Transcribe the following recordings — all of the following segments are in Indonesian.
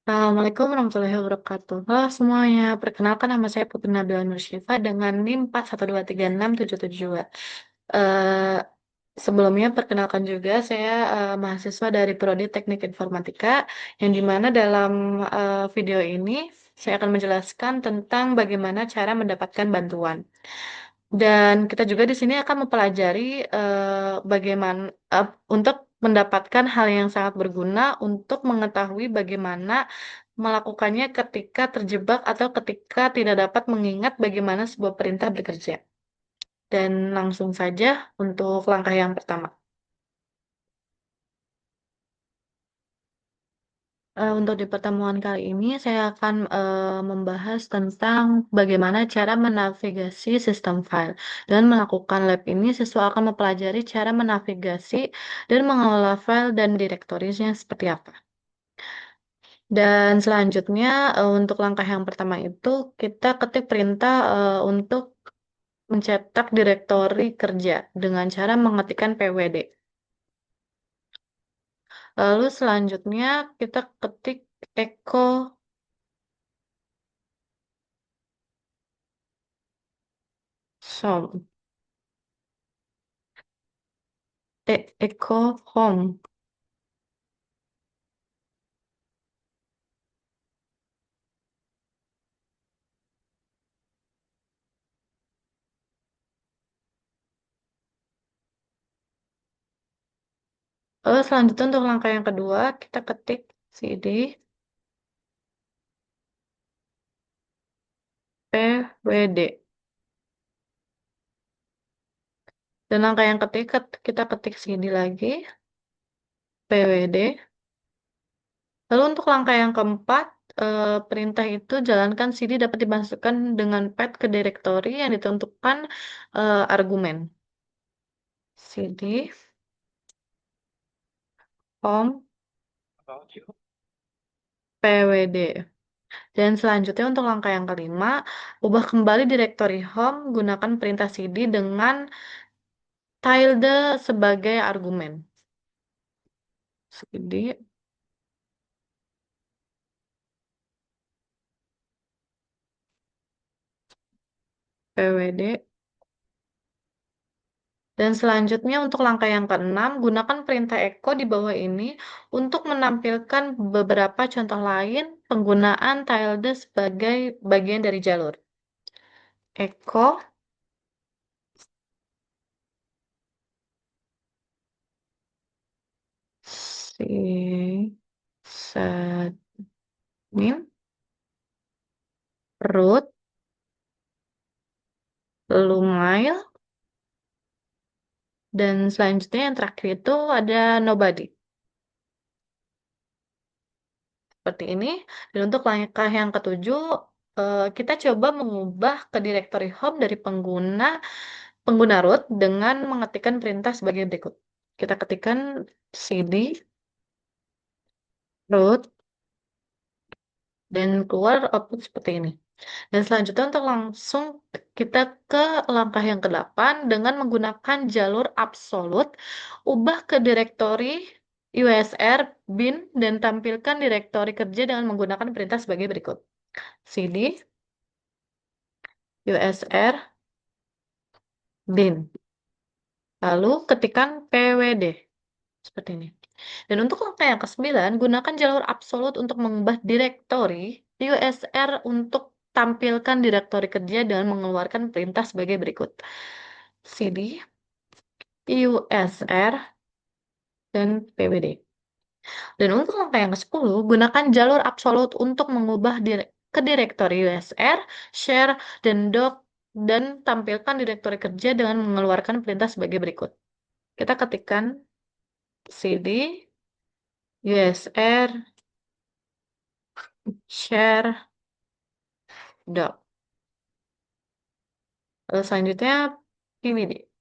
Assalamualaikum warahmatullahi wabarakatuh. Halo semuanya, perkenalkan nama saya Putri Nabila Nursyifa dengan NIM 4123677. Eh Sebelumnya perkenalkan juga saya mahasiswa dari Prodi Teknik Informatika yang dimana dalam video ini saya akan menjelaskan tentang bagaimana cara mendapatkan bantuan. Dan kita juga di sini akan mempelajari bagaimana untuk mendapatkan hal yang sangat berguna untuk mengetahui bagaimana melakukannya ketika terjebak atau ketika tidak dapat mengingat bagaimana sebuah perintah bekerja. Dan langsung saja untuk langkah yang pertama. Untuk di pertemuan kali ini saya akan membahas tentang bagaimana cara menavigasi sistem file. Dan melakukan lab ini siswa akan mempelajari cara menavigasi dan mengelola file dan direktorinya seperti apa. Dan selanjutnya untuk langkah yang pertama itu kita ketik perintah untuk mencetak direktori kerja dengan cara mengetikkan pwd. Lalu selanjutnya kita ketik echo som, echo home. Lalu selanjutnya untuk langkah yang kedua kita ketik cd pwd. Dan langkah yang ketiga kita ketik cd lagi pwd. Lalu untuk langkah yang keempat, perintah itu jalankan CD dapat dimasukkan dengan pad ke direktori yang ditentukan argumen. CD home pwd. Dan selanjutnya untuk langkah yang kelima, ubah kembali direktori home, gunakan perintah CD dengan tilde sebagai argumen. CD pwd. Dan selanjutnya untuk langkah yang keenam, gunakan perintah echo di bawah ini untuk menampilkan beberapa contoh lain penggunaan tilde sebagai bagian dari jalur. Echo si senin root lumail dan selanjutnya yang terakhir itu ada nobody. Seperti ini. Dan untuk langkah yang ketujuh, kita coba mengubah ke directory home dari pengguna root dengan mengetikkan perintah sebagai berikut. Kita ketikkan cd root dan keluar output seperti ini. Dan selanjutnya untuk langsung kita ke langkah yang ke-8 dengan menggunakan jalur absolut, ubah ke direktori usr bin dan tampilkan direktori kerja dengan menggunakan perintah sebagai berikut. cd usr bin. Lalu ketikkan pwd seperti ini. Dan untuk langkah yang ke-9, gunakan jalur absolut untuk mengubah direktori usr untuk tampilkan direktori kerja dengan mengeluarkan perintah sebagai berikut. cd usr dan pwd. Dan untuk langkah yang ke-10, gunakan jalur absolut untuk mengubah ke direktori usr, share, dan doc dan tampilkan direktori kerja dengan mengeluarkan perintah sebagai berikut. Kita ketikkan cd usr share doc. Lalu selanjutnya pwd.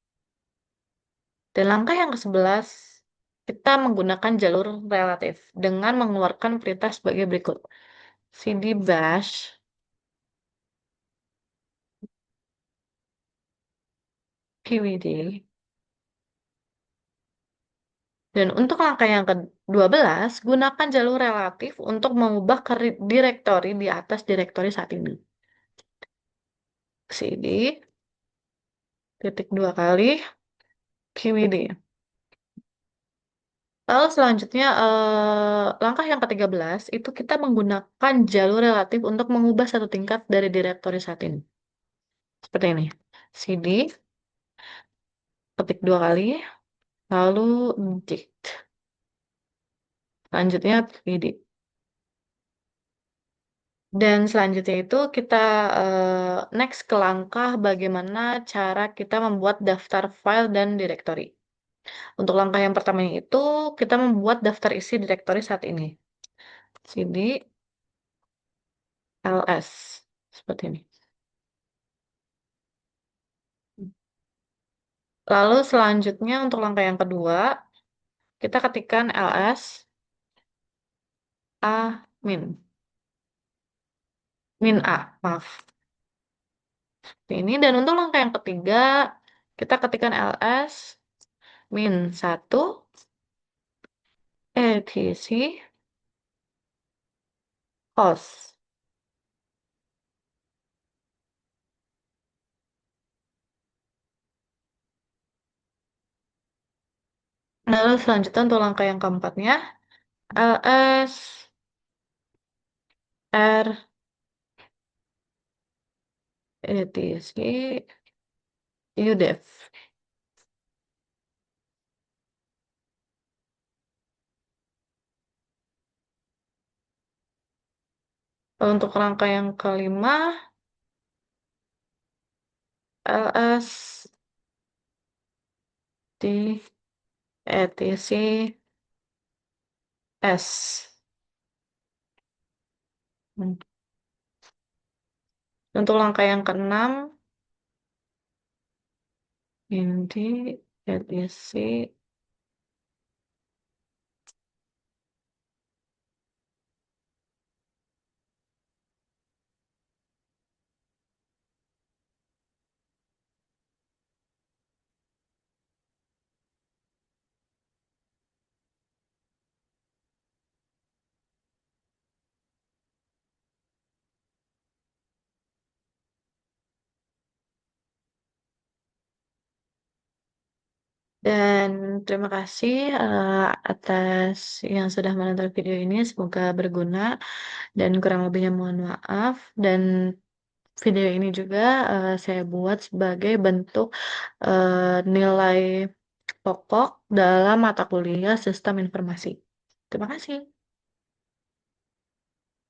Dan langkah yang ke-11, kita menggunakan jalur relatif dengan mengeluarkan perintah sebagai berikut. cd bash pwd. Dan untuk langkah yang 12, gunakan jalur relatif untuk mengubah direktori di atas direktori saat ini. CD, titik dua kali, QED. Lalu selanjutnya, langkah yang ke-13, itu kita menggunakan jalur relatif untuk mengubah satu tingkat dari direktori saat ini. Seperti ini. CD, ketik dua kali, lalu dict. Selanjutnya PD. Dan selanjutnya itu kita next ke langkah bagaimana cara kita membuat daftar file dan directory. Untuk langkah yang pertama itu kita membuat daftar isi directory saat ini. CD ls seperti ini. Lalu selanjutnya untuk langkah yang kedua kita ketikkan ls a min a, maaf. Seperti ini, dan untuk langkah yang ketiga kita ketikkan ls -1 etc host. Lalu selanjutnya untuk langkah yang keempatnya, ls r etc udev. Lalu untuk langkah yang kelima, ls d etc s. Hmm. Untuk langkah yang keenam, indi etc. Dan terima kasih atas yang sudah menonton video ini. Semoga berguna dan kurang lebihnya mohon maaf. Dan video ini juga saya buat sebagai bentuk nilai pokok dalam mata kuliah Sistem Informasi. Terima kasih.